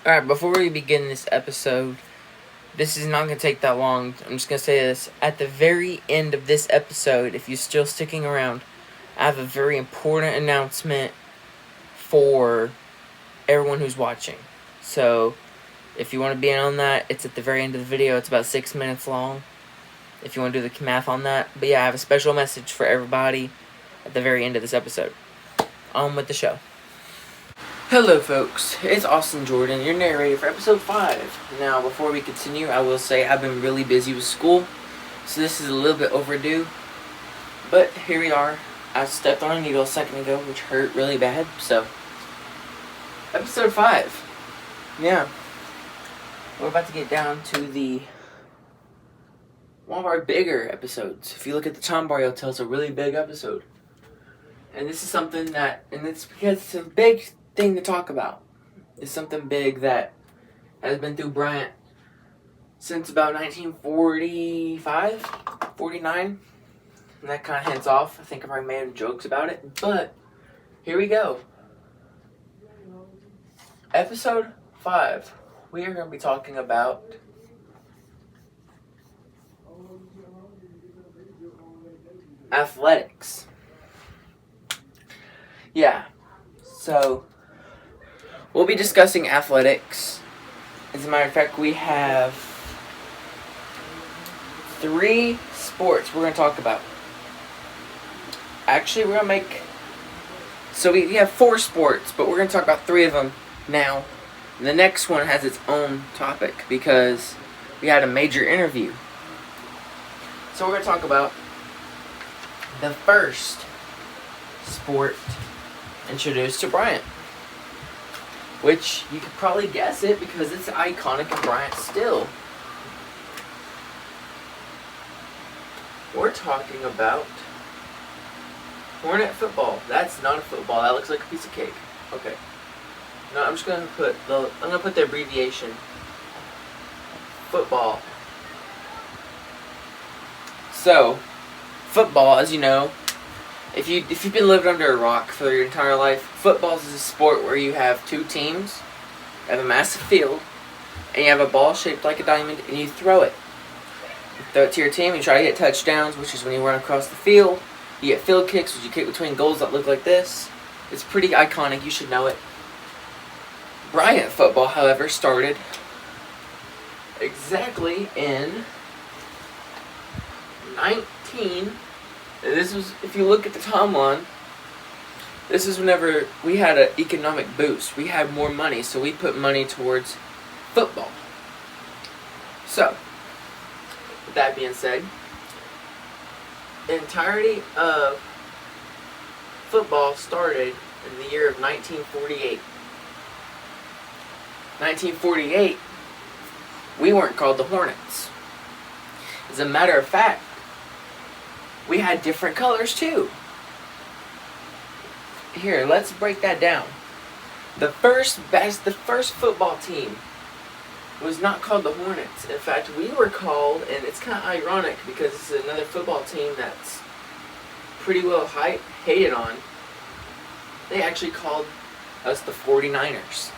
Alright, before we begin this episode, this is not going to take that long. I'm just going to say this. At the very end of this episode, if you're still sticking around, I have a very important announcement for everyone who's watching. So, if you want to be in on that, it's at the very end of the video. It's about 6 minutes long, if you want to do the math on that. But yeah, I have a special message for everybody at the very end of this episode. On with the show. Hello folks, it's Austin Jordan, your narrator for episode 5. Now, before we continue, I will say I've been really busy with school, so this is a little bit overdue. But here we are. I stepped on a needle a second ago, which hurt really bad, so episode 5. Yeah. We're about to get down to one of our bigger episodes. If you look at the Tom Barrio Tale, it's a really big episode. And this is something and it's because it's a big thing to talk about. It's something big that has been through Bryant since about 1945, 49. And that kind of hints off. I think I've already made jokes about it. But here we go. Episode 5. We are going to be talking about athletics. Yeah. So, we'll be discussing athletics. As a matter of fact, we have 3 sports we're going to talk about. Actually, we're going to so we have 4 sports, but we're going to talk about 3 of them now. And the next one has its own topic because we had a major interview. So we're going to talk about the first sport introduced to Bryant, which you could probably guess it because it's iconic in Bryant still. We're talking about Hornet football. That's not a football. That looks like a piece of cake. Okay. No, I'm just gonna put the abbreviation football. So, football, as you know, if you've been living under a rock for your entire life, football is a sport where you have 2 teams, you have a massive field, and you have a ball shaped like a diamond, and you throw it. You throw it to your team, you try to get touchdowns, which is when you run across the field. You get field kicks, which you kick between goals that look like this. It's pretty iconic, you should know it. Bryant football, however, started exactly in this was, if you look at the timeline, this is whenever we had an economic boost. We had more money, so we put money towards football. So, with that being said, the entirety of football started in the year of 1948. 1948, we weren't called the Hornets. As a matter of fact, we had different colors too. Here, let's break that down. The first football team was not called the Hornets. In fact, we were called, and it's kind of ironic because this is another football team that's pretty well hated on. They actually called us the 49ers.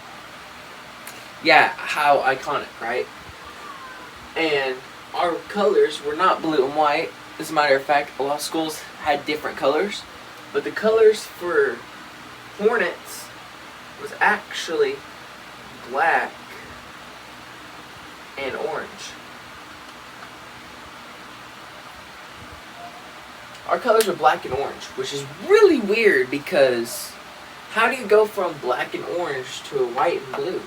Yeah, how iconic, right? And our colors were not blue and white. As a matter of fact, a lot of schools had different colors, but the colors for Hornets was actually black and orange. Our colors are black and orange, which is really weird because how do you go from black and orange to white and blue?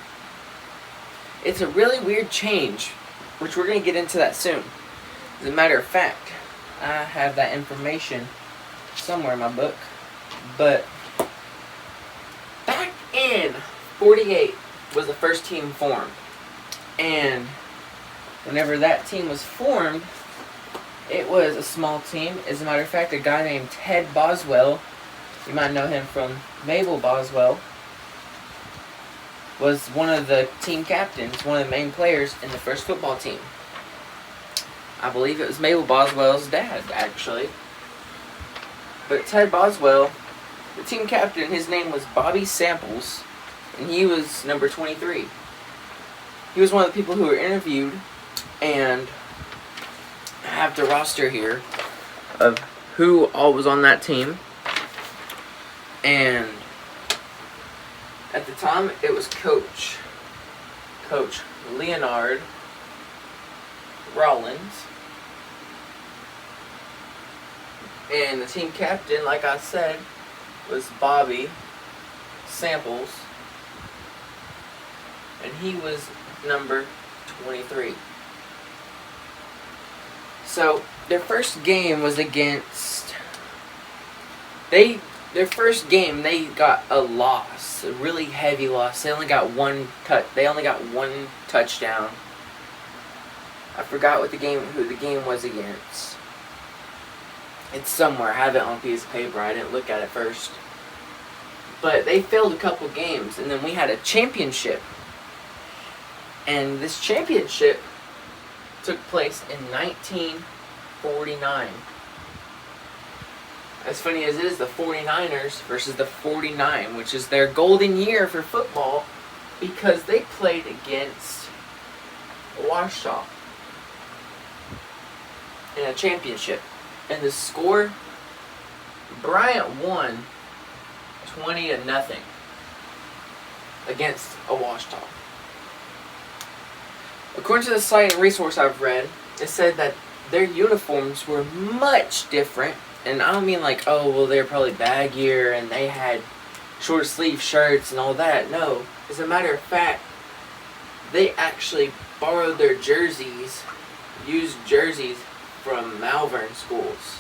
It's a really weird change, which we're going to get into that soon. As a matter of fact, I have that information somewhere in my book. But back in 48 was the first team formed. And whenever that team was formed, it was a small team. As a matter of fact, a guy named Ted Boswell, you might know him from Mabel Boswell, was one of the team captains, one of the main players in the first football team. I believe it was Mabel Boswell's dad, actually. But Ted Boswell, the team captain, his name was Bobby Samples, and he was number 23. he was one of the people who were interviewed, and I have the roster here of who all was on that team. And at the time, it was Coach Leonard Rollins. And the team captain, like I said, was Bobby Samples. And he was number 23. So, their first game was against... Their first game, they got a loss. A really heavy loss. They only got one touchdown. I forgot who the game was against. It's somewhere. I have it on a piece of paper. I didn't look at it first. But they failed a couple games. And then we had a championship. And this championship took place in 1949. As funny as it is, the 49ers versus the 49, which is their golden year for football, because they played against Ouachita in a championship. And the score, Bryant won 20-0 against Ouachita. According to the site and resource I've read, it said that their uniforms were much different. And I don't mean like, oh, well, they're probably baggier and they had short sleeve shirts and all that. No. As a matter of fact, they actually borrowed their jerseys, used jerseys from Malvern schools.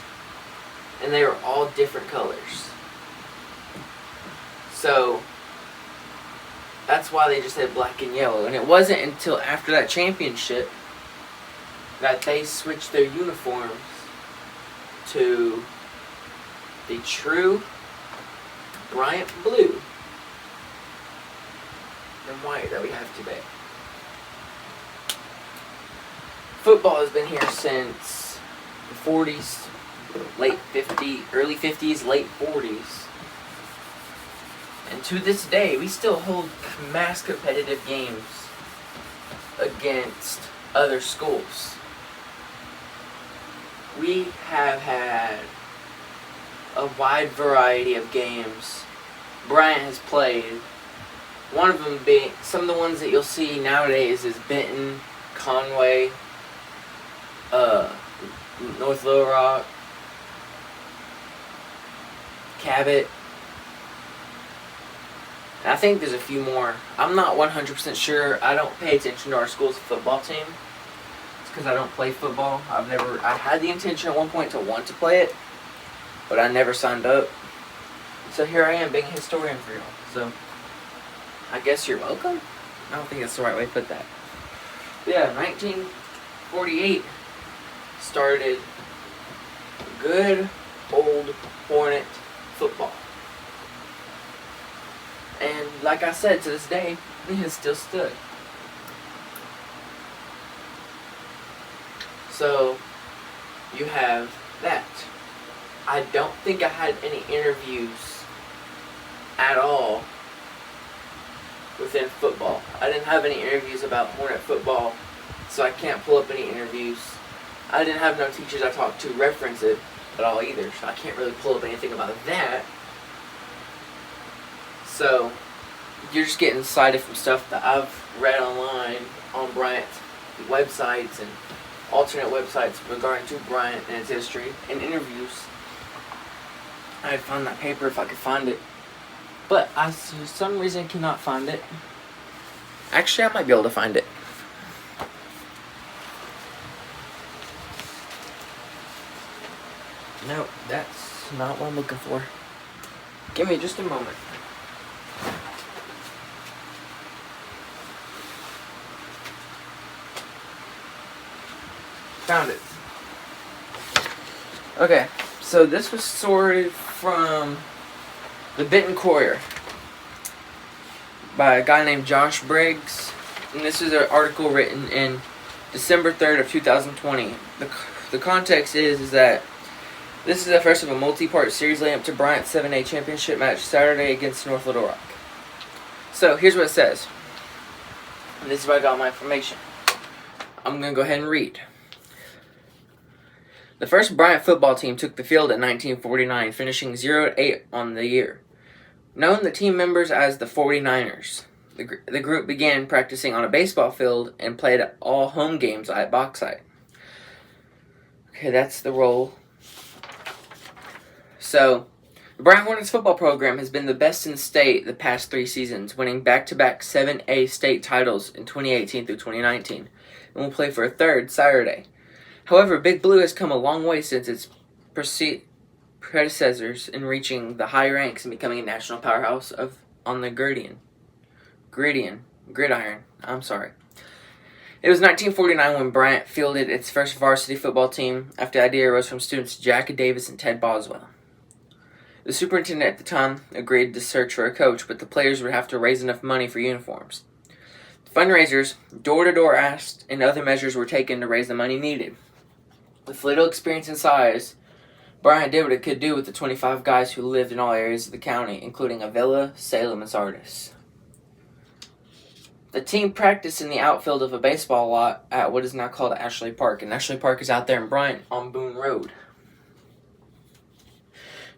And they were all different colors. So, that's why they just had black and yellow. And it wasn't until after that championship that they switched their uniforms to the true Bryant blue and white that we have today. Football has been here since the 40s, early 50s, late 40s. And to this day, we still hold mass competitive games against other schools. We have had a wide variety of games Bryant has played. One of them being, some of the ones that you'll see nowadays is Benton, Conway, North Little Rock, Cabot. And I think there's a few more. I'm not 100% sure. I don't pay attention to our school's football team. It's because I don't play football. I had the intention at one point to want to play it, but I never signed up. So here I am being a historian for y'all. So I guess you're welcome. I don't think that's the right way to put that. But yeah, 1948 started good old Hornet football. And like I said, to this day, it has still stood. So, you have that. I don't think I had any interviews at all within football. I didn't have any interviews about Hornet football, so I can't pull up any interviews. I didn't have no teachers I talked to reference it at all either, so I can't really pull up anything about that. So, you're just getting cited from stuff that I've read online on Bryant's websites and alternate websites regarding to Bryant and its history and interviews. I'd find that paper if I could find it. But I, for some reason, cannot find it. Actually, I might be able to find it. No, that's not what I'm looking for. Give me just a moment. Found it. Okay, so this was sorted from the Benton Courier by a guy named Josh Briggs, and this is an article written in December 3rd of 2020. The context is that this is the first of a multi-part series leading up to Bryant's 7A championship match Saturday against North Little Rock. So here's what it says. And this is where I got my information. I'm going to go ahead and read. The first Bryant football team took the field in 1949, finishing 0-8 on the year. Known the team members as the 49ers, the group began practicing on a baseball field and played all home games at Bauxite. Okay, that's the role. So, the Bryant Hornets football program has been the best in the state the past 3 seasons, winning back-to-back 7A state titles in 2018 through 2019, and will play for a third Saturday. However, Big Blue has come a long way since its predecessors in reaching the high ranks and becoming a national powerhouse on the gridiron. I'm sorry. It was 1949 when Bryant fielded its first varsity football team after the idea arose from students Jack Davis and Ted Boswell. The superintendent at the time agreed to search for a coach, but the players would have to raise enough money for uniforms. Fundraisers, door-to-door asked, and other measures were taken to raise the money needed. With little experience and size, Bryant did what it could do with the 25 guys who lived in all areas of the county, including Avila, Salem, and Sardis. The team practiced in the outfield of a baseball lot at what is now called Ashley Park, and Ashley Park is out there in Bryant on Boone Road.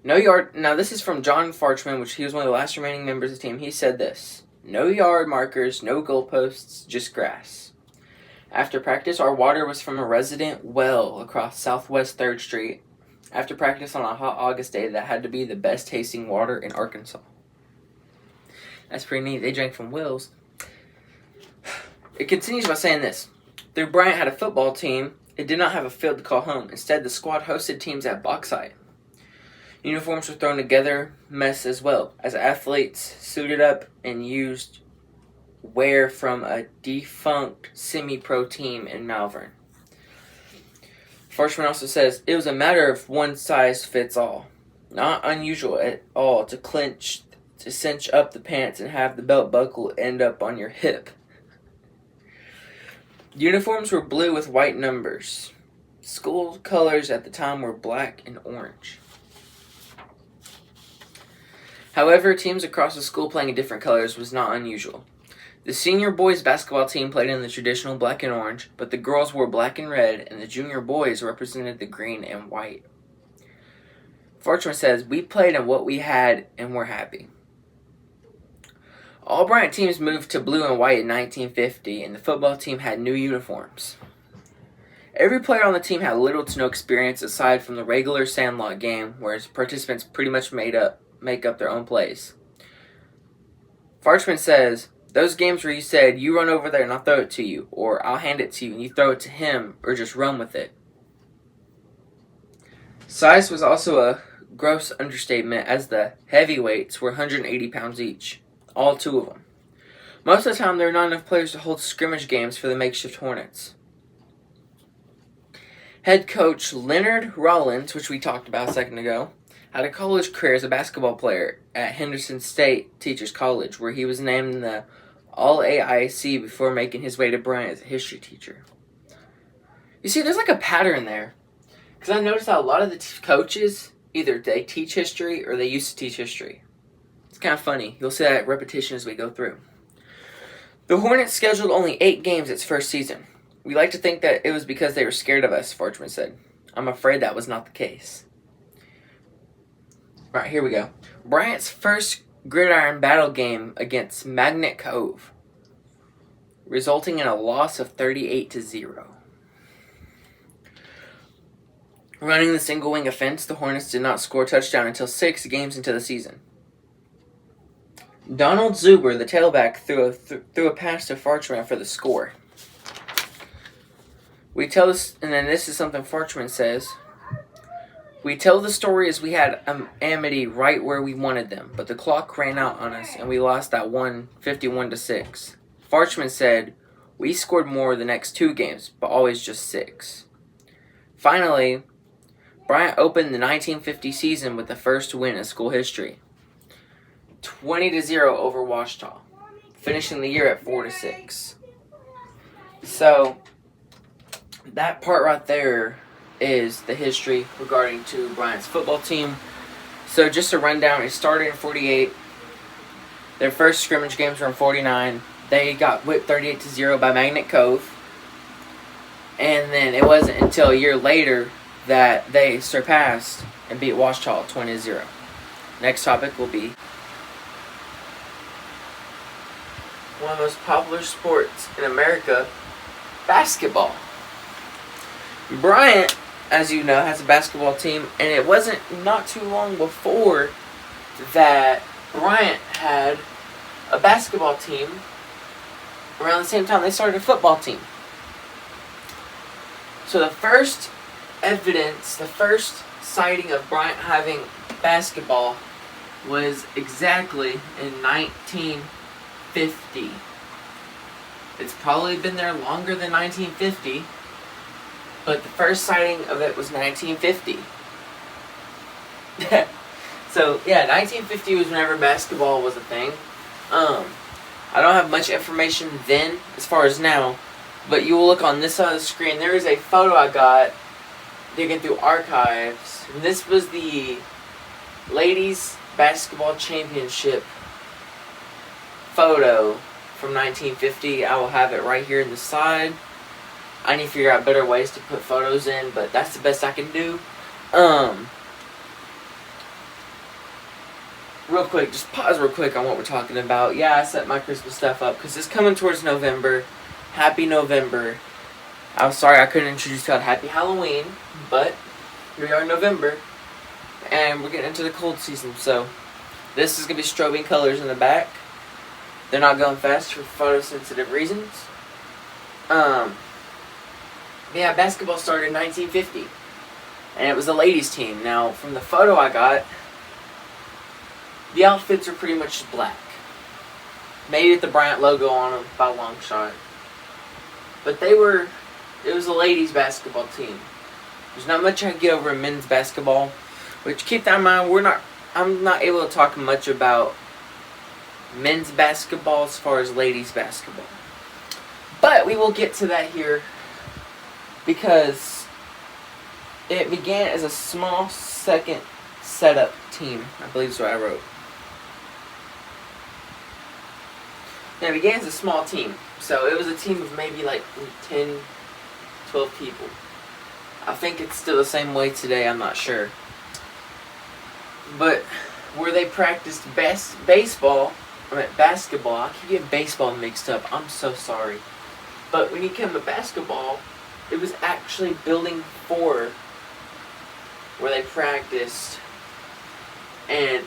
Now this is from John Farchman, which he was one of the last remaining members of the team. He said this: "No yard markers, no goalposts, just grass. After practice, our water was from a resident well across Southwest 3rd Street. After practice on a hot August day, that had to be the best tasting water in Arkansas." That's pretty neat. They drank from wells. It continues by saying this: "Though Bryant had a football team, it did not have a field to call home. Instead, the squad hosted teams at Bauxite. Uniforms were thrown together, mess as well, as athletes suited up and used wear from a defunct semi-pro team in Malvern." Farchman also says, "It was a matter of one size fits all. Not unusual at all to cinch up the pants and have the belt buckle end up on your hip. Uniforms were blue with white numbers. School colors at the time were black and orange. However, teams across the school playing in different colors was not unusual. The senior boys basketball team played in the traditional black and orange, but the girls wore black and red, and the junior boys represented the green and white." Farchman says, "We played in what we had, and we're happy." All Bryant teams moved to blue and white in 1950, and the football team had new uniforms. Every player on the team had little to no experience aside from the regular sandlot game, where participants pretty much make up their own plays. Farchman says, "Those games where you said, 'You run over there and I'll throw it to you,' or 'I'll hand it to you and you throw it to him,' or just run with it." Size was also a gross understatement, as the heavyweights were 180 pounds each, all 2 of them. Most of the time, there were not enough players to hold scrimmage games for the makeshift Hornets. Head coach Leonard Rollins, which we talked about a second ago, had a college career as a basketball player at Henderson State Teachers College, where he was named the All-AIC before making his way to Bryant as a history teacher. You see, there's like a pattern there. Because I noticed that a lot of the coaches, either they teach history or they used to teach history. It's kind of funny. You'll see that repetition as we go through. The Hornets scheduled only 8 games its first season. "We like to think that it was because they were scared of us," Farchman said. "I'm afraid that was not the case." Right, here we go. Bryant's first gridiron battle game against Magnet Cove, resulting in a loss of 38-0. Running the single wing offense, the Hornets did not score a touchdown until 6 games into the season. Donald Zuber, the tailback, threw a pass to Farchman for the score. We tell this, and then this is something Farchman says: "We tell the story as we had Amity right where we wanted them, but the clock ran out on us, and we lost that one 51-6. Farchman said, "We scored more the next 2 games, but always just 6. Finally, Bryant opened the 1950 season with the first win in school history, 20-0 over Ouachita, finishing the year at 4-6. So, that part right there is the history regarding to Bryant's football team. So just a rundown: it started in 48. Their first scrimmage games were in 49. they got whipped 38-0 by Magnet Cove. And then it wasn't until a year later that they surpassed and beat Washita 20-0. Next topic will be one of the most popular sports in America, basketball. Bryant, as you know, has a basketball team, and it wasn't not too long before that Bryant had a basketball team around the same time they started a football team. So the first evidence, the first sighting of Bryant having basketball was exactly in 1950. It's probably been there longer than 1950, but the first sighting of it was 1950. So, yeah, 1950 was whenever basketball was a thing. I don't have much information then as far as now, but you will look on this side of the screen. There is a photo I got digging through archives. And this was the ladies basketball championship photo from 1950. I will have it right here in the side. I need to figure out better ways to put photos in, but that's the best I can do. Real quick, just pause real quick on what we're talking about. Yeah, I set my Christmas stuff up because it's coming towards November. Happy November. I'm sorry I couldn't introduce y'all to Happy Halloween, but here we are in November, and we're getting into the cold season, so this is going to be strobing colors in the back. They're not going fast for photosensitive reasons. Yeah, basketball started in 1950, and it was a ladies' team. Now, from the photo I got, the outfits are pretty much black. Maybe with the Bryant logo on them by a long shot. But it was a ladies' basketball team. There's not much I can get over in men's basketball, which keep that in mind, I'm not able to talk much about men's basketball as far as ladies' basketball. But we will get to that here because it began as a small second setup team. I believe is what I wrote. Now, it began as a small team. So it was a team of maybe like 10, 12 people. I think it's still the same way today, I'm not sure. But where they practiced basketball, I keep getting baseball mixed up, I'm so sorry. But when you come to basketball, it was actually Building 4 where they practiced. And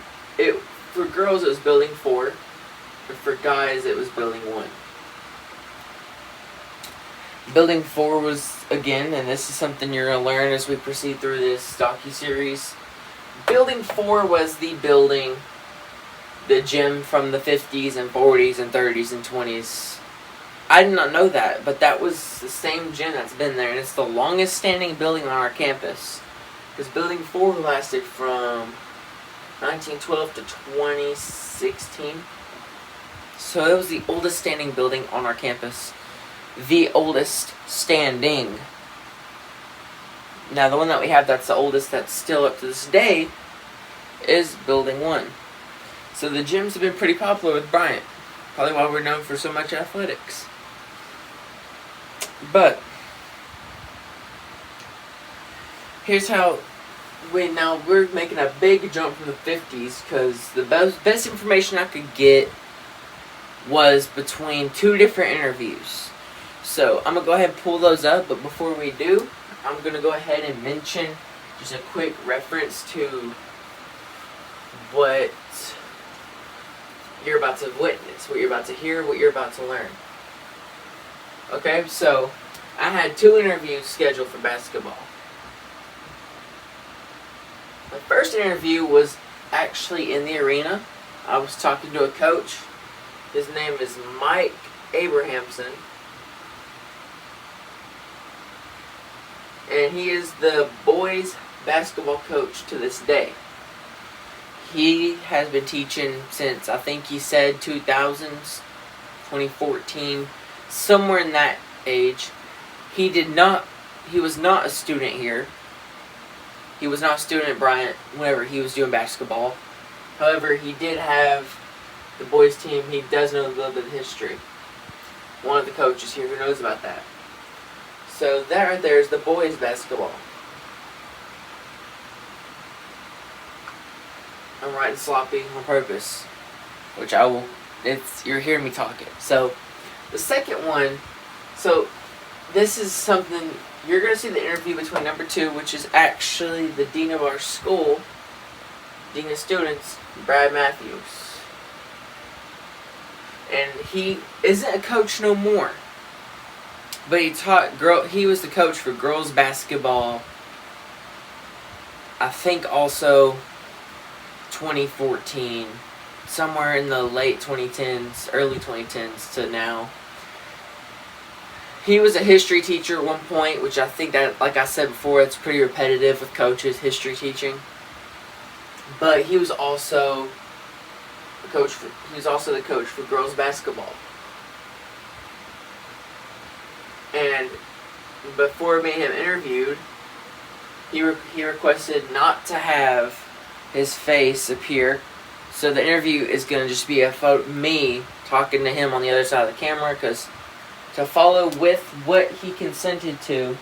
for girls it was Building 4, but for guys it was Building 1. Building 4 was, again, and this is something you're going to learn as we proceed through this docuseries. Building 4 was the building, the gym from the 50s and 40s and 30s and 20s. I did not know that, but that was the same gym that's been there, and it's the longest standing building on our campus. Because Building 4 lasted from 1912 to 2016. So it was the oldest standing building on our campus. The oldest standing. Now, the one that we have that's the oldest that's still up to this day is Building 1. So the gyms have been pretty popular with Bryant. Probably why we're known for so much athletics. But here's how we're making a big jump from the 50s because the best information I could get was between two different interviews. So I'm going to go ahead and pull those up, but before we do, I'm going to go ahead and mention just a quick reference to what you're about to witness, what you're about to hear, what you're about to learn. Okay, so I had two interviews scheduled for basketball. The first interview was actually in the arena. I was talking to a coach. His name is Mike Abrahamson. And he is the boys basketball coach to this day. He has been teaching since, I think he said 2000s, 2014, somewhere in that age. He was not a student here. He was not a student at Bryant whenever he was doing basketball. However, he did have the boys team. He does know a little bit of history. one of the coaches here who knows about that. So that right there is the boys' basketball. I'm writing sloppy on purpose, which I will. You're hearing me talking. So the second one. So this is something you're gonna see the interview between number 2, which is actually the dean of our school, dean of students, Brad Matthews, and he isn't a coach no more. But he was the coach for girls basketball. I think also 2014, somewhere in the late 2010s, early 2010s to now. He was a history teacher at one point, which I think that, like I said before, it's pretty repetitive with coaches, history teaching. But he was also the coach for girls basketball. And before me and him interviewed, he requested not to have his face appear. So the interview is going to just be a photo, me talking to him on the other side of the camera, because to follow with what he consented to,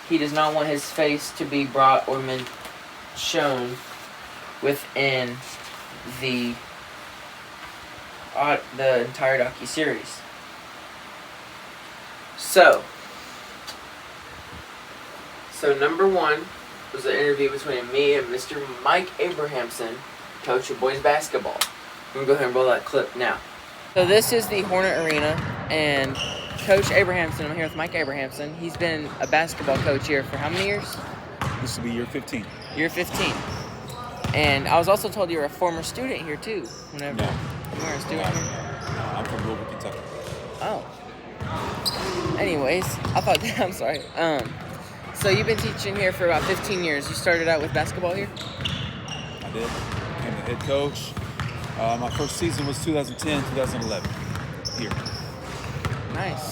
he does not want his face to be brought or shown within the entire docu-series. So number 1 was an interview between me and Mr. Mike Abrahamson, coach of boys basketball. I'm going to go ahead and roll that clip now. So this is the Hornet Arena, and Coach Abrahamson, I'm here with Mike Abrahamson. He's been a basketball coach here for how many years? This will be year 15. Year 15. And I was also told you were a former student here too. No. You were a student here? I'm from Louisville, Kentucky. Oh. Anyways, I'm sorry. So you've been teaching here for about 15 years. You started out with basketball here? I did. Became the head coach. My first season was 2010, 2011 here. Nice.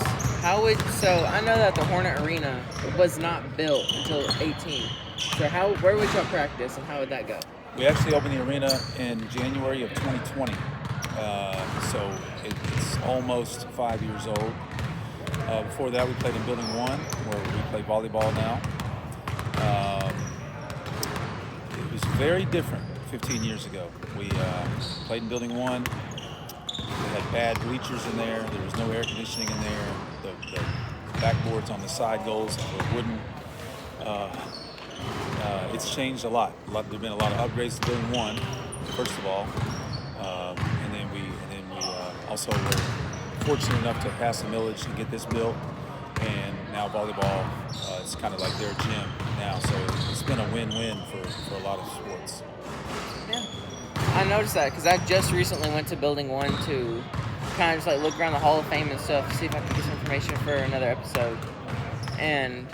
So I know that the Hornet Arena was not built until 18. So where would y'all practice and how would that go? We actually opened the arena in January of 2020. So it's almost 5 years old. Before that, we played in Building 1, where we play volleyball now. It was very different 15 years ago. We played in Building 1. We had bad bleachers in there. There was no air conditioning in there. The backboards on the side goals were wooden. It's changed a lot. There've been a lot of upgrades to Building 1, first of all, and then we also were fortunate enough to pass the millage and get this built, and now volleyball is kind of like their gym now, so it's been a win-win for a lot of sports. Yeah, I noticed that because I just recently went to Building 1 to kind of just like look around the Hall of Fame and stuff, see if I could get some information for another episode. And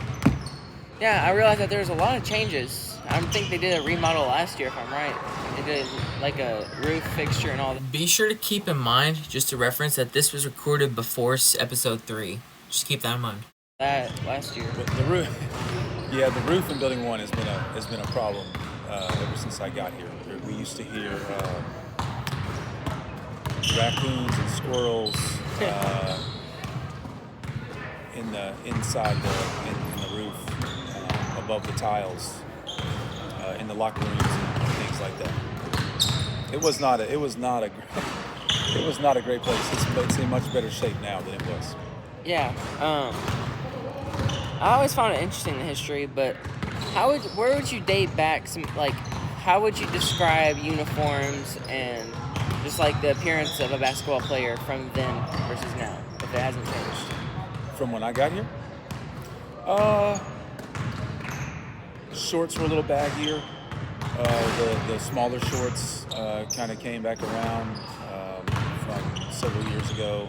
yeah, I realized that there's a lot of changes. I think they did a remodel last year, if I'm right. They did like a roof fixture and all that. Be sure to keep in mind, just to reference, that this was recorded before episode 3. Just keep that in mind. That last year. The roof in Building 1 has been a problem ever since I got here. We used to hear raccoons and squirrels inside the roof, above the tiles, in the locker rooms and things like that. It was not a great place. It's in much better shape now than it was. Yeah. I always found it interesting, the history, but where would you date back how would you describe uniforms and just like the appearance of a basketball player from then versus now, if it hasn't changed? From when I got here? Shorts were a little baggier. The smaller shorts kind of came back around from several years ago.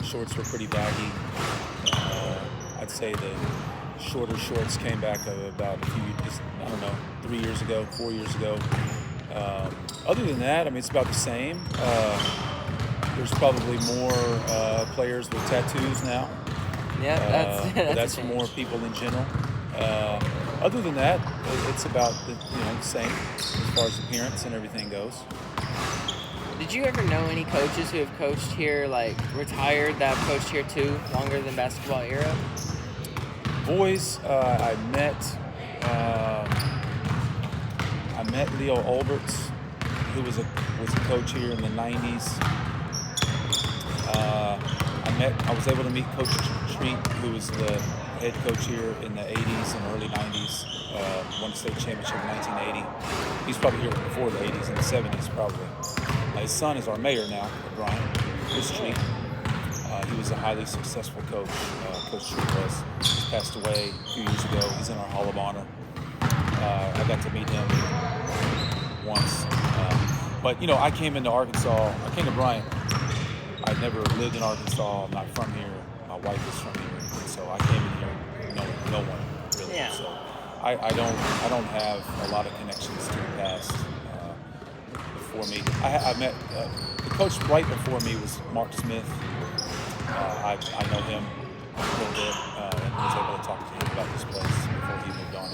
Shorts were pretty baggy. I'd say the shorter shorts came back about 3 years ago, 4 years ago. Other than that, I mean, it's about the same. There's probably more players with tattoos now. Yeah, that's more people in general. Other than that, it's about the same as far as appearance and everything goes. Did you ever know any coaches who have coached here, like retired, that have coached here too, longer than basketball era? Boys, I met Leo Alberts, who was a coach here in the '90s. I was able to meet Coach Treat, who was the head coach here in the '80s and early '90s. Won the state championship in 1980. He's probably here before the '80s and the '70s, probably. His son is our mayor now, Brian. Chris Treat. He was a highly successful coach. Coach Treat was. He passed away a few years ago. He's in our Hall of Honor. I got to meet him once. But, you know, I came into Arkansas. I came to Bryant. I'd never lived in Arkansas. I'm not from here. My wife is from here. And so I came in here knowing no one, really. Yeah. So I don't have a lot of connections to the past before me. I met the coach right before me was Mark Smith. I know him a little bit and was able to talk to him about this place before he moved on.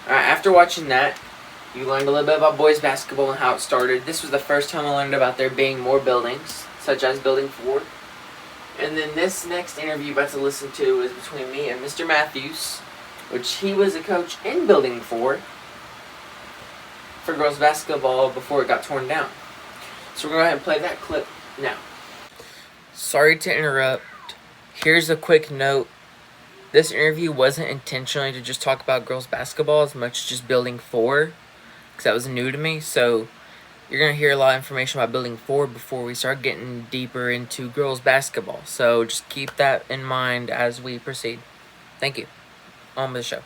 Alright, after watching that, you learned a little bit about boys basketball and how it started. This was the first time I learned about there being more buildings, such as Building 4. And then this next interview you're about to listen to is between me and Mr. Matthews, which he was a coach in Building 4 for girls basketball before it got torn down. So we're going to go ahead and play that clip now. Sorry to interrupt. Here's a quick note. This interview wasn't intentionally to just talk about girls basketball as much as just Building 4, because that was new to me. So you're going to hear a lot of information about Building 4 before we start getting deeper into girls basketball. So just keep that in mind as we proceed. Thank you. On with the show.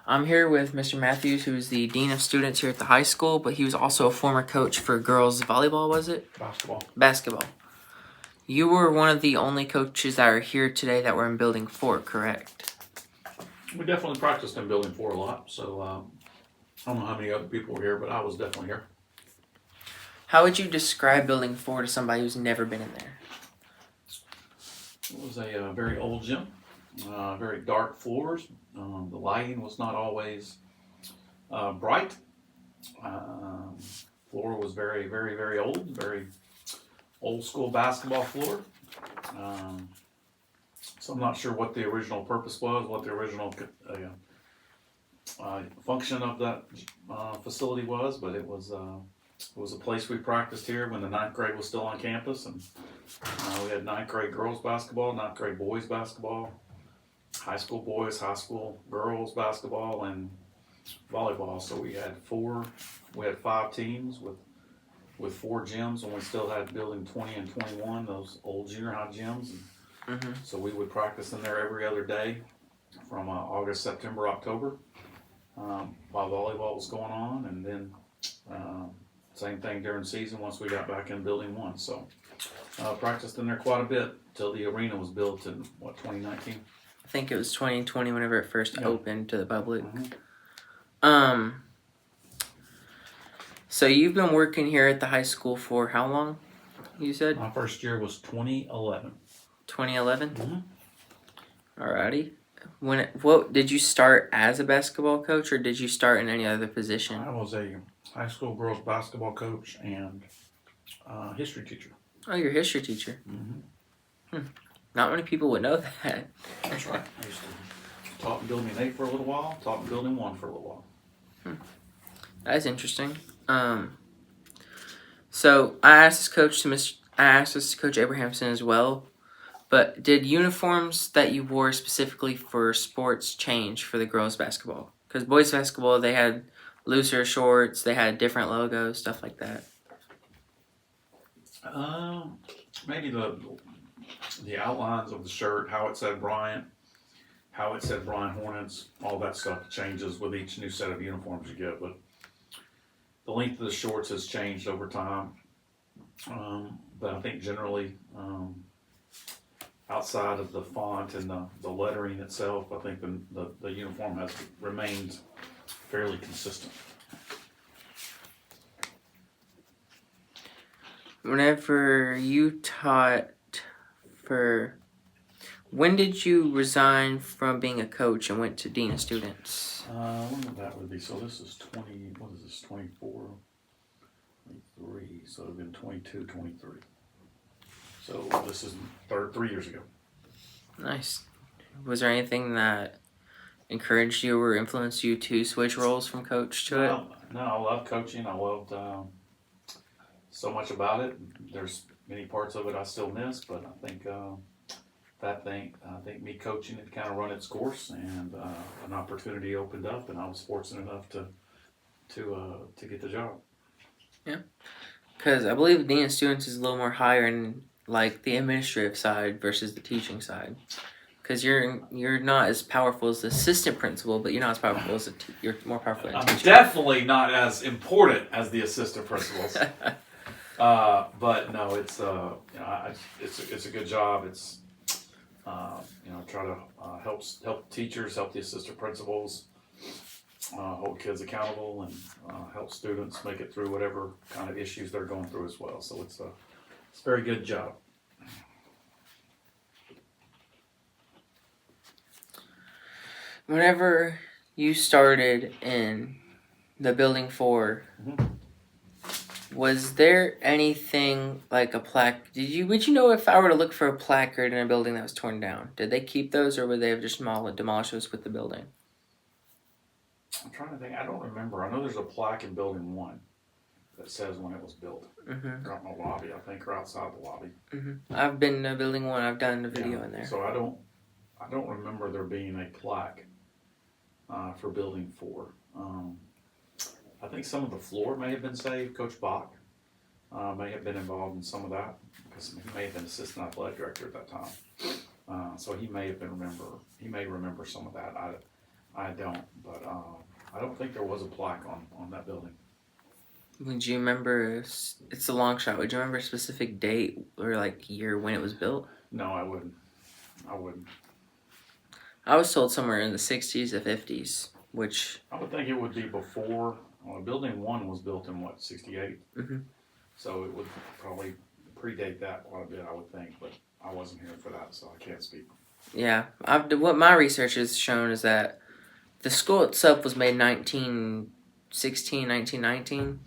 I'm here with Mr. Matthews, who's the Dean of Students here at the high school, but he was also a former coach for girls volleyball, was it? Basketball. You were one of the only coaches that are here today that were in Building 4, correct? We definitely practiced in Building 4 a lot, so I don't know how many other people were here, but I was definitely here. How would you describe Building 4 to somebody who's never been in there? It was a very old gym, very dark floors. The lighting was not always bright. Floor was very, very, very old, very old school basketball floor. So I'm not sure what the original purpose was, what the original function of that facility was, but it was a place we practiced here when the 9th grade was still on campus, and we had 9th grade girls basketball, 9th grade boys basketball, high school boys, high school girls basketball, and volleyball. So we had 5 teams with 4 gyms, and we still had Building 20 and 21, those old junior high gyms. And so we would practice in there every other day from August, September, October, while volleyball was going on, and then same thing during season once we got back in Building 1. So practiced in there quite a bit till the arena was built in, 2019? I think it was 2020 whenever it first opened to the public. So you've been working here at the high school for how long, you said? My first year was 2011. 2011? Alrighty. What did you start as a basketball coach, or did you start in any other position? I was a high school girls basketball coach and history teacher. Oh, you're a history teacher. Not many people would know that. That's right. I used to taught in Building 8 for a little while, taught in Building 1 for a little while. That's interesting. So I asked this to Coach Abrahamson as well. But did uniforms that you wore specifically for sports change for the girls' basketball? Because boys' basketball, they had looser shorts, they had different logos, stuff like that. Maybe the outlines of the shirt, how it said Bryant, how it said Bryant Hornets, all that stuff changes with each new set of uniforms you get. But the length of the shorts has changed over time. But I think generally, outside of the font and the lettering itself, I think the uniform has remained fairly consistent. Whenever you taught when did you resign from being a coach and went to Dean of Students? When would that be? So this is 24. 23, so it would have been 22, 23. So this is 3 years ago. Nice. Was there anything that encouraged you or influenced you to switch roles from coach to it? No, I love coaching. I loved so much about it. There's many parts of it I still miss, but I think I think me coaching it kind of run its course, and an opportunity opened up, and I was fortunate enough to get the job. Yeah, because I believe Dean of Students is a little more higher in like the administrative side versus the teaching side. Because you're not as powerful as the assistant principal, but you're not as powerful as you're more powerful than a I'm teacher. definitely not as important as the assistant principals. But no, it's it's a good job. It's try to help teachers, help the assistant principals, hold kids accountable, and help students make it through whatever kind of issues they're going through as well. So it's a very good job. Whenever you started in the building 4, was there anything like a plaque? Would you know if I were to look for a placard in a building that was torn down? Did they keep those, or would they have just demolished those with the building? I'm trying to think. I don't remember. I know there's a plaque in Building 1 that says when it was built. Mm-hmm. Out in the lobby, I think, or outside the lobby. Mm-hmm. I've been to Building 1. I've done a video in there. So I don't remember there being a plaque for Building 4. I think some of the floor may have been saved. Coach Bach may have been involved in some of that, because he may have been assistant athletic director at that time. So he may remember some of that. I don't, but I don't think there was a plaque on that building. Would you remember? It's a long shot. Would you remember a specific date or like year when it was built? No, I wouldn't. I was told somewhere in the 60s or 50s, which I would think it would be before. Building 1 was built in what, 68? Mm-hmm. So it would probably predate that quite a bit, I would think, but I wasn't here for that, so I can't speak. Yeah, what my research has shown is that the school itself was made in 1916, 1919,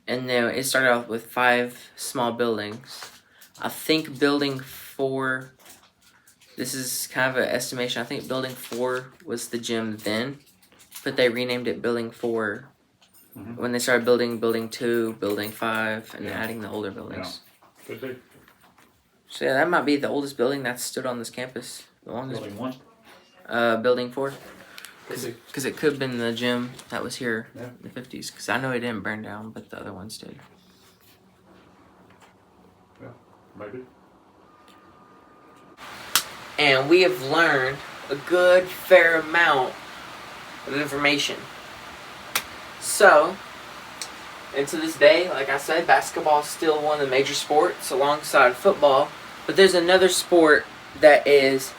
and then it started off with 5 small buildings. I think Building 4, this is kind of an estimation, I think Building 4 was the gym then, but they renamed it Building 4 when they started building Building 2, Building 5, and adding the older buildings. Yeah. Could be. So yeah, that might be the oldest building that's stood on this campus. The longest. Building 1? Building 4. Could be. Because it could have been the gym that was here Yeah. in the 50s. Because I know it didn't burn down, but the other ones did. Yeah, maybe. And we have learned a good fair amount of information. So, and to this day, like I said, basketball is still one of the major sports alongside football. But there's another sport that is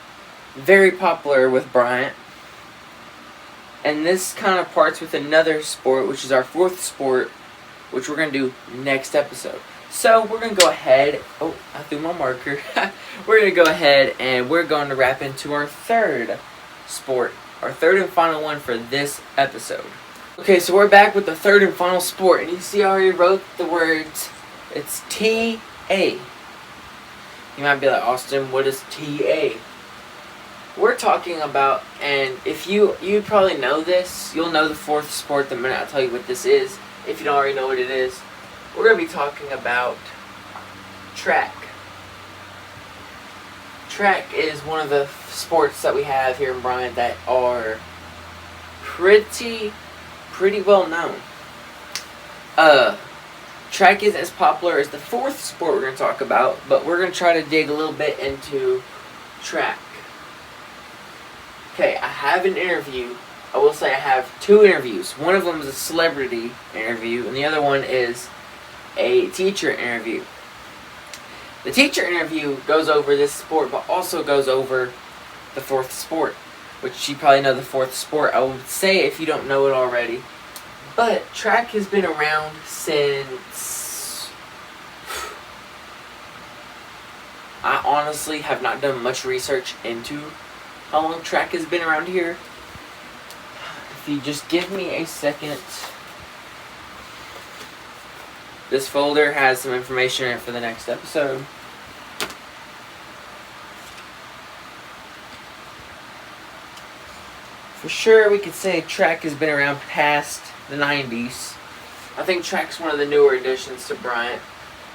very popular with Bryant. And this kind of parts with another sport, which is our 4th sport, which we're going to do next episode. So we're going to go ahead. Oh, I threw my marker. We're going to go ahead and we're going to wrap into our 3rd sport. Our 3rd and final one for this episode. Okay, so we're back with the 3rd and final sport. And you see I already wrote the words. It's TA. You might be like, Austin, what is TA? We're talking about, and if you probably know this, you'll know the 4th sport the minute I tell you what this is, if you don't already know what it is. We're going to be talking about track. Track is one of the sports that we have here in Bryant that are pretty well known. Track isn't as popular as the 4th sport we're going to talk about, but we're going to try to dig a little bit into track. Okay, I have an interview. I will say I have 2 interviews. One of them is a celebrity interview, and the other one is a teacher interview. The teacher interview goes over this sport, but also goes over the 4th sport, which you probably know the 4th sport. I would say if you don't know it already. But track has been around since... I honestly have not done much research into how long track has been around here. If you just give me a second. This folder has some information in it for the next episode. For sure, we could say track has been around past the 90s. I think track's one of the newer additions to Bryant.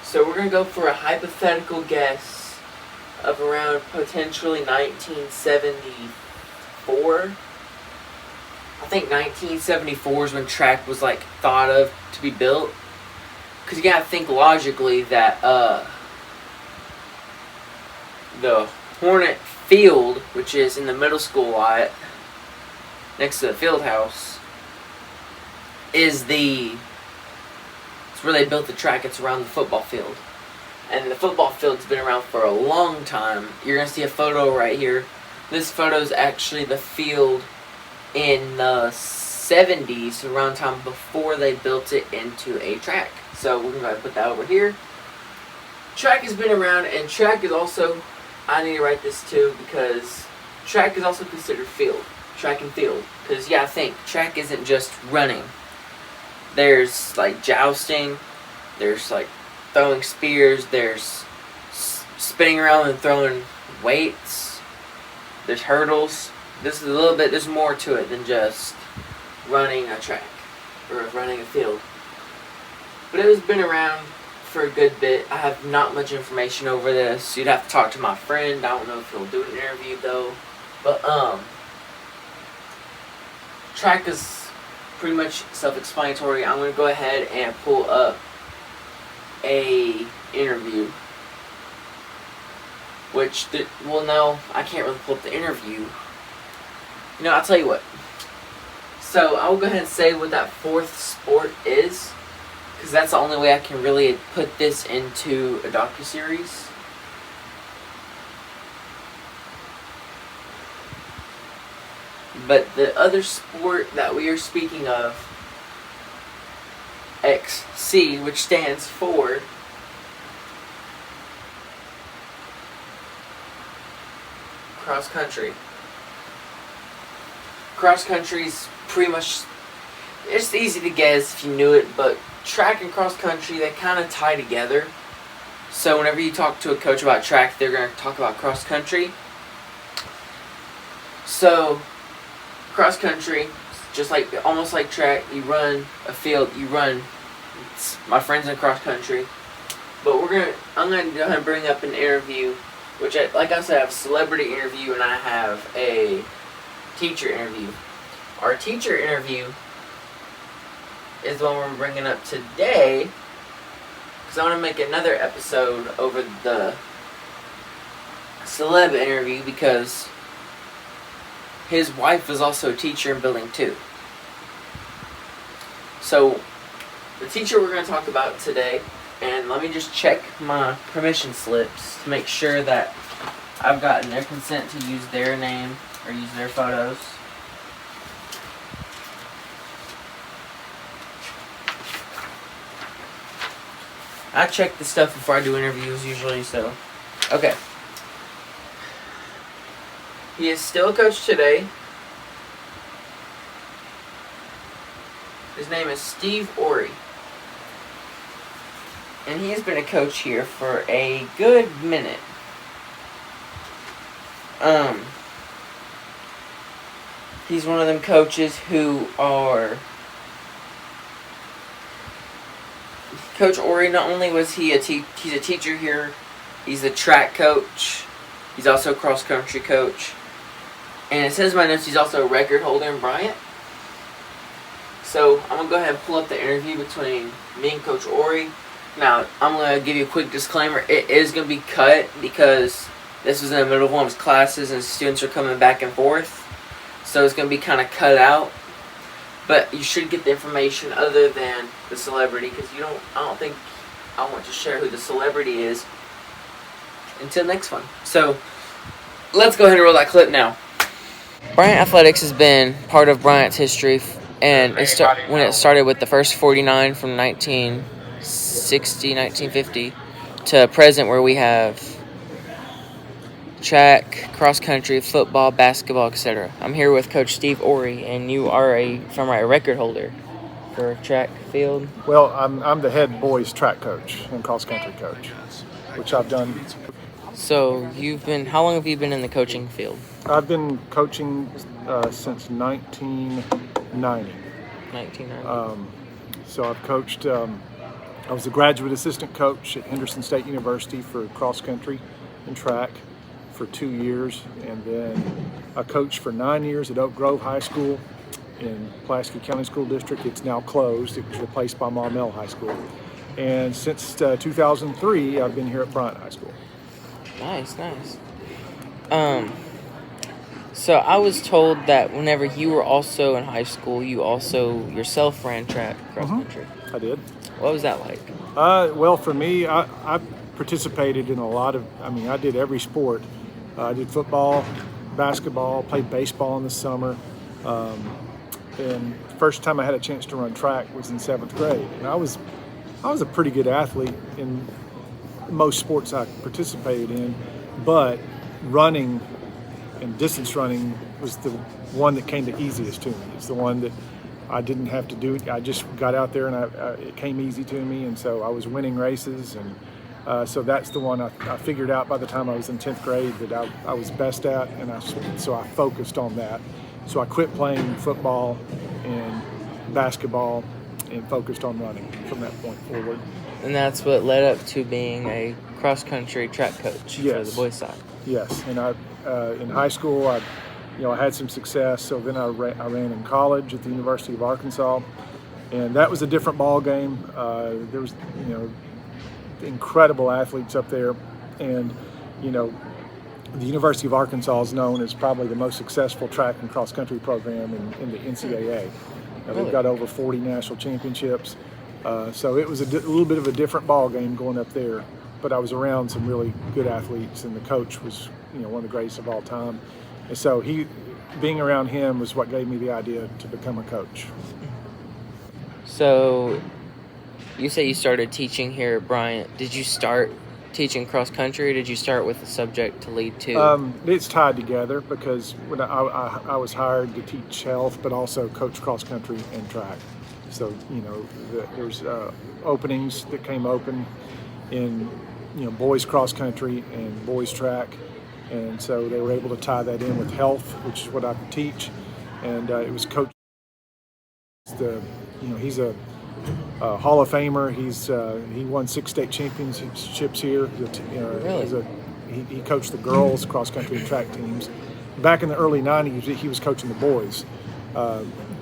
So we're going to go for a hypothetical guess of around potentially 1974. I think 1974 is when track was like thought of to be built. Because you gotta think logically that the Hornet Field, which is in the middle school lot next to the field house, it's where they built the track. It's around the football field. And the football field's been around for a long time. You're gonna see a photo right here. This photo is actually the field in the 70s, around time before they built it into a track. So we're going to put that over here. Track has been around, and track is also, I need to write this too, because track is also considered field. Track and field. Because, yeah, I think track isn't just running. There's, like, jousting. There's, like, throwing spears. There's spinning around and throwing weights. There's hurdles. This is a little bit, there's more to it than just running a track or running a field. But it has been around for a good bit. I have not much information over this. You'd have to talk to my friend. I don't know if he'll do an interview though. But track is pretty much self-explanatory. I'm going to go ahead and pull up a interview. Well, no, I can't really pull up the interview. You know, I'll tell you what. So, I'll go ahead and say what that fourth sport is, because that's the only way I can really put this into a docuseries. But the other sport that we are speaking of, XC, which stands for cross country. Cross country's pretty much, it's easy to guess if you knew it, but track and cross country, they kind of tie together. So whenever you talk to a coach about track, they're going to talk about cross country. So cross country, just like, almost like track, you run a field, my friends in cross country. But I'm going to go ahead and bring up an interview, which, like I said, I have a celebrity interview and I have a teacher interview. Our teacher interview is the one we're bringing up today, because I want to make another episode over the celeb interview, because his wife is also a teacher in Building 2. So, the teacher we're going to talk about today, and let me just check my permission slips to make sure that I've gotten their consent to use their name or use their photos. I check the stuff before I do interviews usually, so. Okay. He is still a coach today. His name is Steve Orey. And he has been a coach here for a good minute. He's one of them coaches who are... Coach Orey, not only was he he's a teacher here, he's a track coach, he's also a cross-country coach. And it says in my notes he's also a record holder in Bryant. So I'm going to go ahead and pull up the interview between me and Coach Orey. Now, I'm going to give you a quick disclaimer. It is going to be cut because this was in the middle of one of his classes and students are coming back and forth. So it's going to be kind of cut out. But you should get the information other than the celebrity, because I don't think I want to share who the celebrity is until next one. So let's go ahead and roll that clip now. Bryant Athletics has been part of Bryant's history, and when it started with the first 49 from 1960, 1950 to present, where we have track, cross country, football, basketball, etc. I'm here with Coach Steve Orey, and you are a record holder for track field? Well, I'm the head boys track coach and cross country coach, which I've done. So how long have you been in the coaching field? I've been coaching since 1990. 1990. So I've coached. I was a graduate assistant coach at Henderson State University for cross country and track for 2 years, and then I coached for 9 years at Oak Grove High School in Pulaski County School District. It's now closed. It was replaced by Maumelle High School. And since 2003, I've been here at Bryant High School. Nice. So I was told that whenever you were also in high school, you also yourself ran track cross country. I did. What was that like? Well, for me, I participated in a lot of, I did every sport. I did football, basketball, played baseball in the summer. And the first time I had a chance to run track was in 7th grade. And I was a pretty good athlete in most sports I participated in, but running and distance running was the one that came the easiest to me. It's the one that I didn't have to do. I just got out there and it came easy to me, and so I was winning races, and so that's the one I figured out by the time I was in 10th grade that I was best at, and so I focused on that. So I quit playing football and basketball and focused on running from that point forward. And that's what led up to being a cross-country track coach for the boys' side. Yes, and in high school, I had some success. So then I ran in college at the University of Arkansas, and that was a different ball game. There was, incredible athletes up there, and the University of Arkansas is known as probably the most successful track and cross-country program in the NCAA. They've got over 40 national championships. So it was a little bit of a different ball game going up there, but I was around some really good athletes, and the coach was, one of the greatest of all time. And so being around him was what gave me the idea to become a coach. So you say you started teaching here at Bryant. Did you start teaching cross country, or did you start with the subject to lead to? It's tied together because when I was hired to teach health, but also coach cross country and track. So there's openings that came open in boys cross country and boys track, and so they were able to tie that in with health, which is what I teach, and it was coach. He's a Hall of Famer. He won 6 state championships here. Really? He coached the girls cross country and track teams. Back in the early '90s, he was coaching the boys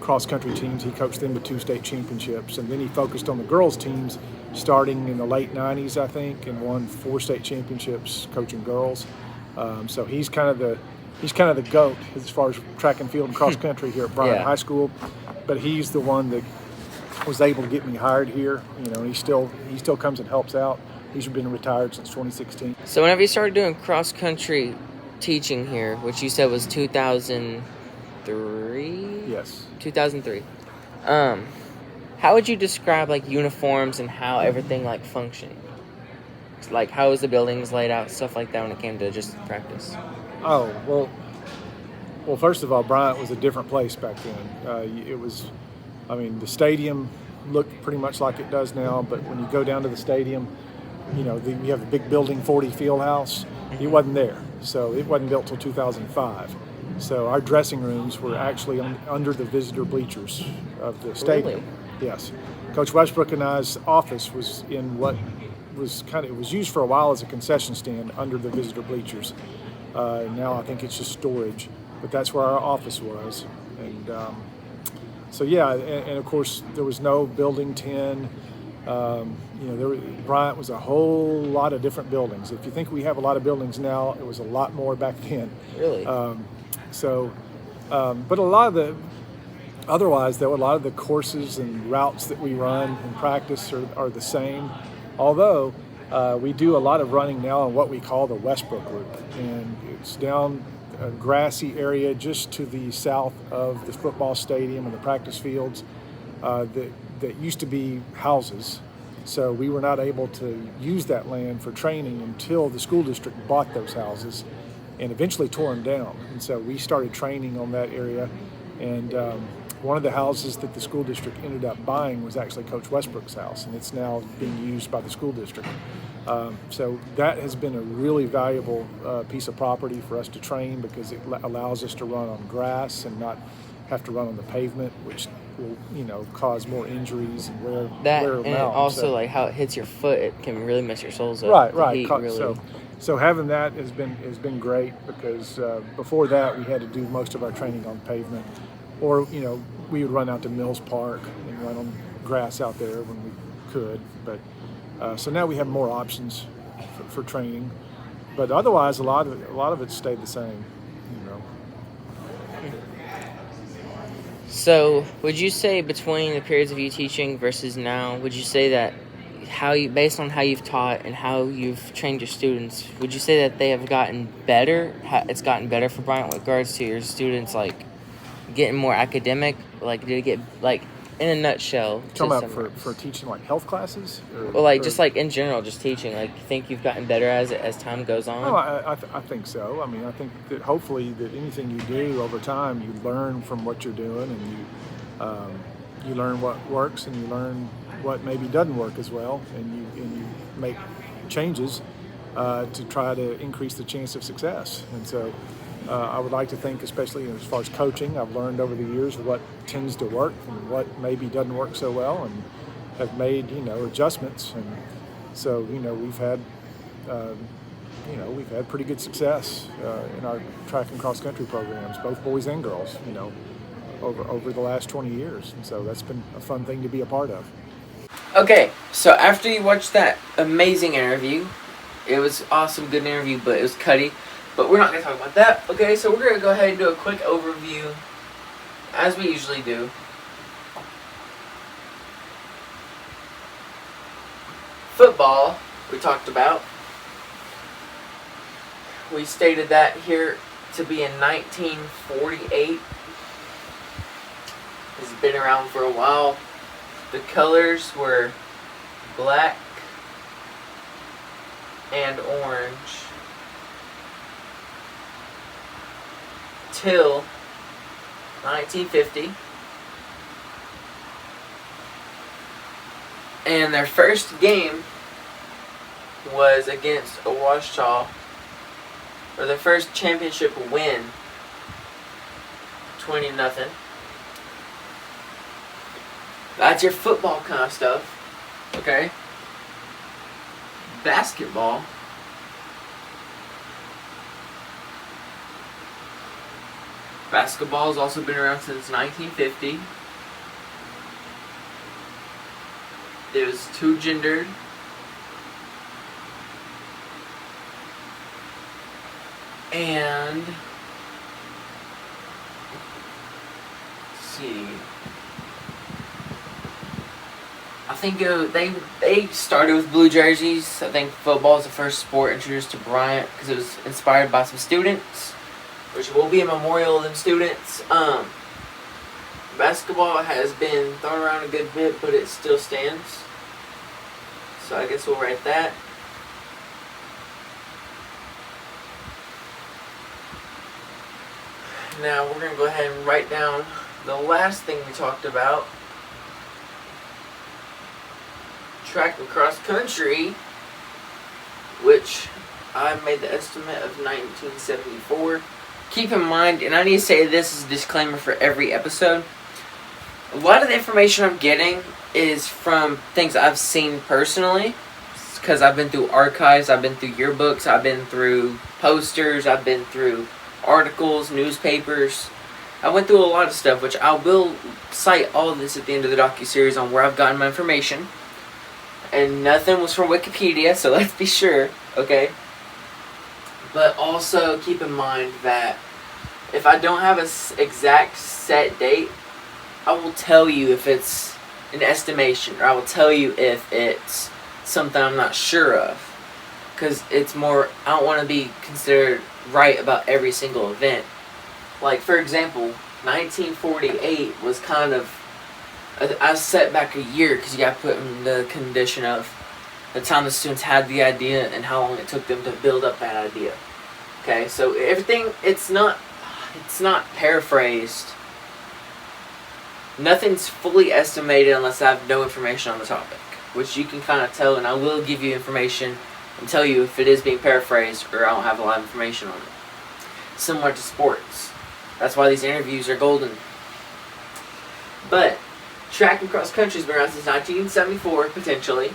cross country teams. He coached them to 2 state championships, and then he focused on the girls teams starting in the late '90s, I think, and won 4 state championships coaching girls. So he's kind of the GOAT as far as track and field and cross country here at Bryant High School. But he's the one that was able to get me hired here. He still comes and helps out. He's been retired since 2016. So whenever you started doing cross country teaching here, which you said was 2003? Yes. 2003. How would you describe uniforms and how everything functioned? How was the buildings laid out, stuff like that when it came to just practice? Oh, well, first of all, Bryant was a different place back then. It was, the stadium looked pretty much like it does now, but when you go down to the stadium, you have the big building, 40 Fieldhouse. It wasn't there, so it wasn't built till 2005. So our dressing rooms were actually under the visitor bleachers of the stadium. Really? Yes. Coach Westbrook and I's office was in what was it was used for a while as a concession stand under the visitor bleachers. Now I think it's just storage, but that's where our office was. And and of course there was no Building 10. Bryant was a whole lot of different buildings. If you think we have a lot of buildings now, it was a lot more back then. Really? But a lot of the courses and routes that we run in practice are the same. Although we do a lot of running now on what we call the Westbrook Loop, and it's down a grassy area just to the south of the football stadium and the practice fields that used to be houses. So we were not able to use that land for training until the school district bought those houses and eventually tore them down. And so we started training on that area, and one of the houses that the school district ended up buying was actually Coach Westbrook's house, and it's now being used by the school district. So that has been a really valuable piece of property for us to train, because it allows us to run on grass and not have to run on the pavement, which will cause more injuries and wear That wear and them out. also So- like how it hits your foot, it can really mess your soles up. The Right. heat really. So having that has been great, because before that we had to do most of our training on pavement, or we would run out to Mills Park and run on grass out there when we could. But so now we have more options for training. But otherwise, a lot of it stayed the same. So, would you say between the periods of you teaching versus now, would you say that based on how you've taught and how you've trained your students, would you say that they have gotten better? It's gotten better for Bryant with regards to your students, like getting more academic? Like, did it get, like, in a nutshell? Talking about for teaching like health classes? Well, like, just like in general, just teaching. Like, you think you've gotten better as time goes on? Oh, I think so. I mean, I think that hopefully that anything you do over time, you learn from what you're doing, and you learn what works, and you learn what maybe doesn't work as well, and you make changes to try to increase the chance of success. And so I would like to think, especially as far as coaching, I've learned over the years what tends to work and what maybe doesn't work so well, and have made adjustments. And so we've had pretty good success in our track and cross country programs, both boys and girls, over the last 20 years. And so that's been a fun thing to be a part of. Okay, so after you watched that amazing interview, it was awesome, good interview, but it was cutty. But we're not going to talk about that. Okay, so we're going to go ahead and do a quick overview, as we usually do. Football, we talked about. We stated that here to be in 1948. It's been around for a while. The colors were black and orange till 1950. And their first game was against Ouachita, for their first championship win, 20-0. That's your football kind of stuff, okay? Basketball. Basketball has also been around since 1950. It was two-gendered. And let's see. I think they started with blue jerseys. I think football is the first sport introduced to Bryant because it was inspired by some students, which will be a memorial of them students. Basketball has been thrown around a good bit, but it still stands. So I guess we'll write that. Now we're going to go ahead and write down the last thing we talked about. Track and cross country, which I made the estimate of 1974. Keep in mind, and I need to say this as a disclaimer for every episode, a lot of the information I'm getting is from things I've seen personally, because I've been through archives, I've been through yearbooks, I've been through posters, I've been through articles, newspapers. I went through a lot of stuff, which I will cite all of this at the end of the docuseries on where I've gotten my information. And nothing was from Wikipedia, so let's be sure, okay? But also keep in mind that if I don't have an exact set date, I will tell you if it's an estimation, or I will tell you if it's something I'm not sure of. Because it's more, I don't want to be considered right about every single event. Like, for example, 1948 was kind of, I set back a year because you got to put in the condition of the time the students had the idea and how long it took them to build up that idea. Okay, so everything, it's not paraphrased nothing's fully estimated unless I have no information on the topic, which you can kind of tell, and I will give you information and tell you if it is being paraphrased or I don't have a lot of information on it. Similar to sports. That's why these interviews are golden. But track and cross country's been around since 1974, potentially.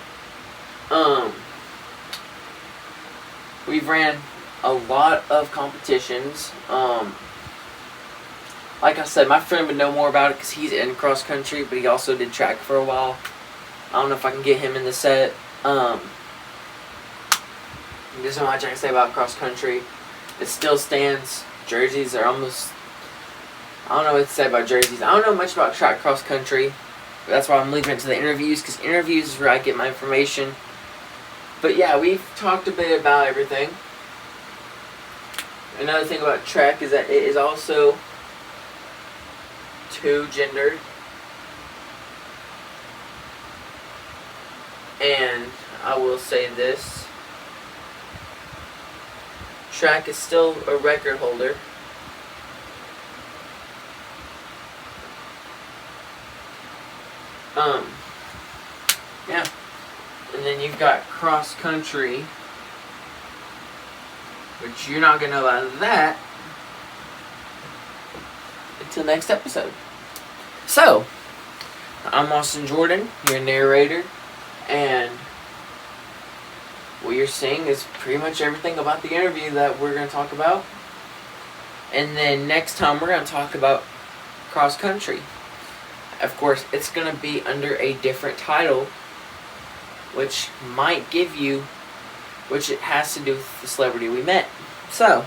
We've ran a lot of competitions. Like I said, my friend would know more about it because he's in cross country, but he also did track for a while. I don't know if I can get him in the set. There's not much I can say about cross country. It still stands. Jerseys are almost... I don't know what to say about jerseys. I don't know much about track cross country. But that's why I'm leaving it to the interviews, because interviews is where I get my information. But yeah, we've talked a bit about everything. Another thing about track is that it is also two-gendered. And I will say this. Track is still a record holder. Yeah. And then you've got cross country, which you're not going to know about that until next episode. So, I'm Austin Jordan, your narrator, and what you're seeing is pretty much everything about the interview that we're going to talk about. And then next time we're going to talk about cross country. Of course, it's going to be under a different title, which might give you, which it has to do with the celebrity we met. So,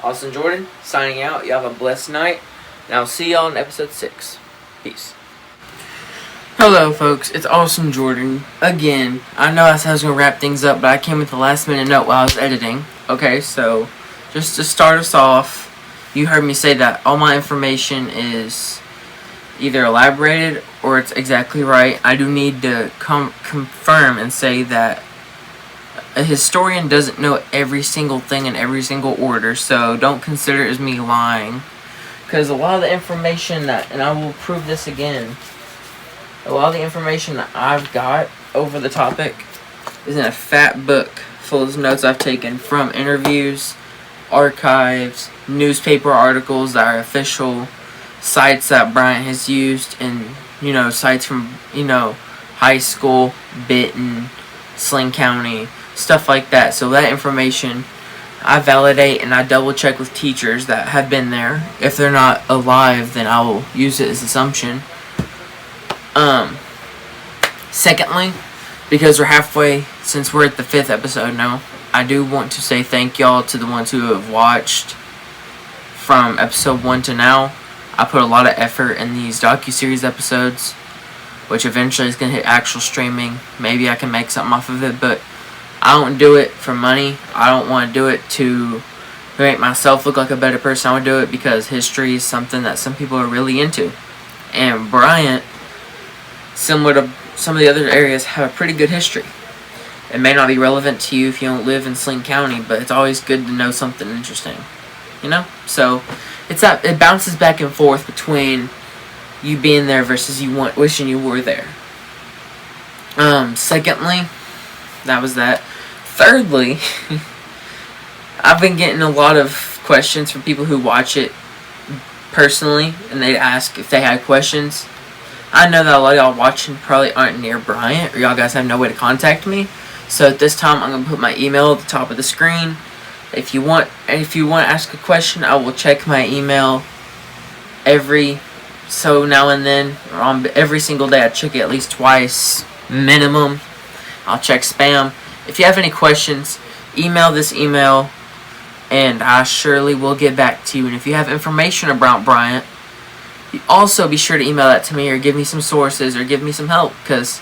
Austin Jordan, signing out. You have a blessed night, and I'll see y'all in episode 6. Peace. Hello, folks. It's Austin Jordan. Again, I know I said I was going to wrap things up, but I came with the last minute note while I was editing. Okay, so, just to start us off, you heard me say that all my information is either elaborated or it's exactly right. I do need to confirm and say that a historian doesn't know every single thing in every single order, so don't consider it as me lying. Because a lot of the information that, and I will prove this again, a lot of the information that I've got over the topic is in a fat book full of notes I've taken from interviews, archives, newspaper articles that are official, sites that Bryant has used, and, sites from, high school, Benton, Sling County, stuff like that. So that information I validate and I double check with teachers that have been there. If they're not alive, then I will use it as assumption. Secondly, because we're halfway, since we're at the 5th episode now, I do want to say thank y'all to the ones who have watched from episode 1 to now. I put a lot of effort in these docuseries episodes, which eventually is going to hit actual streaming. Maybe I can make something off of it, but I don't do it for money. I don't want to do it to make myself look like a better person. I want to do it because history is something that some people are really into. And Bryant, similar to some of the other areas, have a pretty good history. It may not be relevant to you if you don't live in Sling County, but it's always good to know something interesting. So it bounces back and forth between you being there versus you wishing you were there. Secondly, that was that. Thirdly, I've been getting a lot of questions from people who watch it personally, and they ask if they had questions. I know that a lot of y'all watching probably aren't near Bryant, or y'all guys have no way to contact me. So at this time, I'm gonna put my email at the top of the screen. If you want to ask a question, I will check my email every so now and then, or on every single day. I check it at least twice minimum. I'll check spam. If you have any questions, email this email, and I surely will get back to you. And if you have information about Bryant, you also be sure to email that to me, or give me some sources, or give me some help, because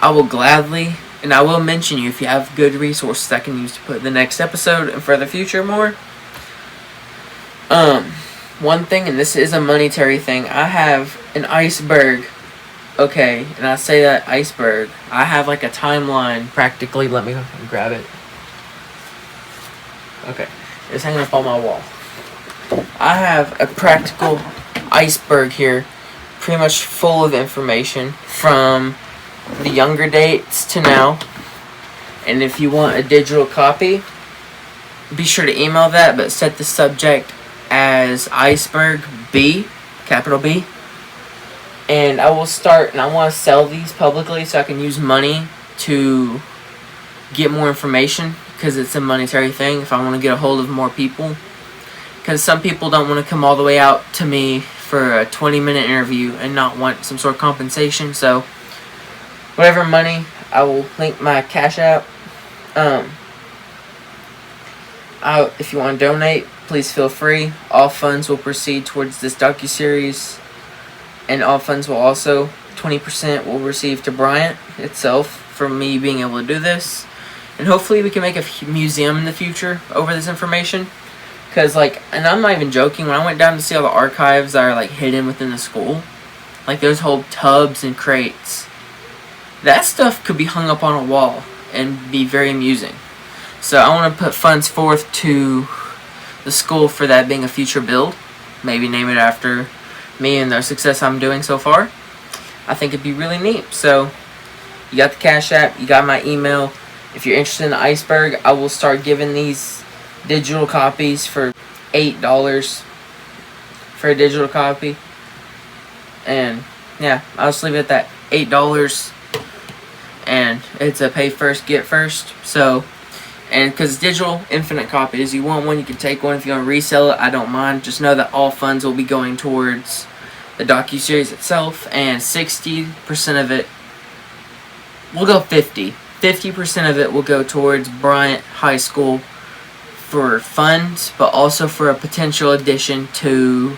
I will gladly, and I will mention you if you have good resources I can use to put in the next episode and for the future more. One thing, and this is a monetary thing, I have an iceberg. Okay, and I say that iceberg. I have like a timeline practically. Let me grab it. Okay, it's hanging up on my wall. I have a practical iceberg here pretty much full of information from the younger dates to now. And if you want a digital copy, be sure to email that, but set the subject as Iceberg B, capital B. And I will start, and I want to sell these publicly so I can use money to get more information, because it's a monetary thing if I want to get a hold of more people. Because some people don't want to come all the way out to me for a 20-minute interview and not want some sort of compensation. So whatever money, I will link my Cash App. If you want to donate, please feel free. All funds will proceed towards this docuseries, and all funds will also, 20% will receive to Bryant itself for me being able to do this. And hopefully we can make a museum in the future over this information. Because, like, and I'm not even joking, when I went down to see all the archives that are, like, hidden within the school, like, those whole tubs and crates, that stuff could be hung up on a wall and be very amusing. So I want to put funds forth to the school for that being a future build. Maybe name it after me and the success I'm doing so far. I think it'd be really neat. So you got the Cash App, you got my email. If you're interested in the Iceberg, I will start giving these digital copies for $8 for a digital copy. And yeah, I'll just leave it at that, $8. And it's a pay first, get first. So, and because it's digital, infinite copies. You want one, you can take one. If you want to resell it, I don't mind. Just know that all funds will be going towards the docuseries itself, and 60% of it, we'll go 50. 50% of it will go towards Bryant High School for funds, but also for a potential addition to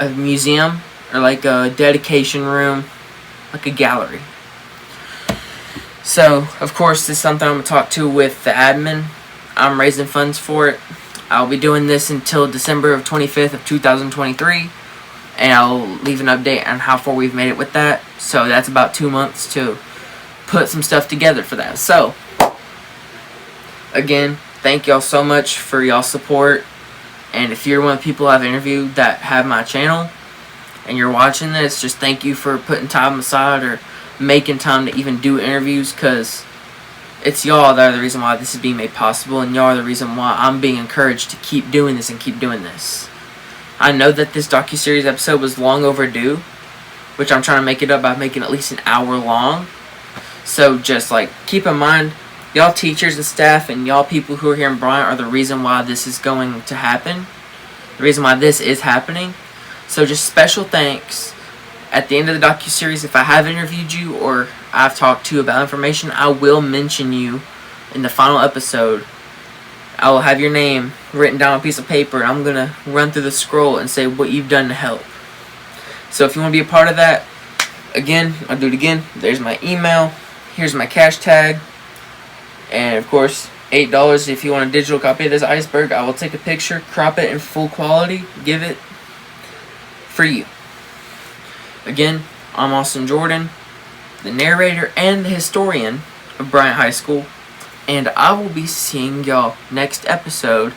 a museum or like a dedication room, like a gallery. So, of course, this is something I'm going to talk to with the admin. I'm raising funds for it. I'll be doing this until December of 25th of 2023, and I'll leave an update on how far we've made it with that. So that's about 2 months to put some stuff together for that. So, again, thank y'all so much for y'all's support. And if you're one of the people I've interviewed that have my channel and you're watching this, just thank you for putting time aside or making time to even do interviews, because it's y'all that are the reason why this is being made possible, and y'all are the reason why I'm being encouraged to keep doing this and keep doing this. I know that this docuseries episode was long overdue, which I'm trying to make it up by making at least an hour long. So just like keep in mind, y'all teachers and staff and y'all people who are here in Bryant are the reason why this is going to happen. The reason why this is happening. So just special thanks. At the end of the docuseries, if I have interviewed you or I've talked to you about information, I will mention you in the final episode. I will have your name written down on a piece of paper, and I'm going to run through the scroll and say what you've done to help. So if you want to be a part of that, again, I'll do it again. There's my email. Here's my cash tag. And of course, $8 if you want a digital copy of this Iceberg. I will take a picture, crop it in full quality, give it for you. Again, I'm Austin Jordan, the narrator and the historian of Bryant High School, and I will be seeing y'all next episode.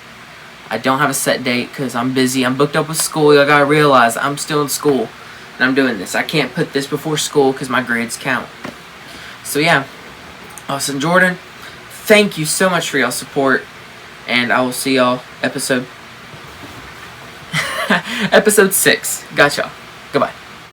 I don't have a set date because I'm busy. I'm booked up with school. Y'all gotta realize I'm still in school and I'm doing this. I can't put this before school because my grades count. So yeah, Austin Jordan, thank you so much for y'all support, and I will see y'all episode 6. Got y'all.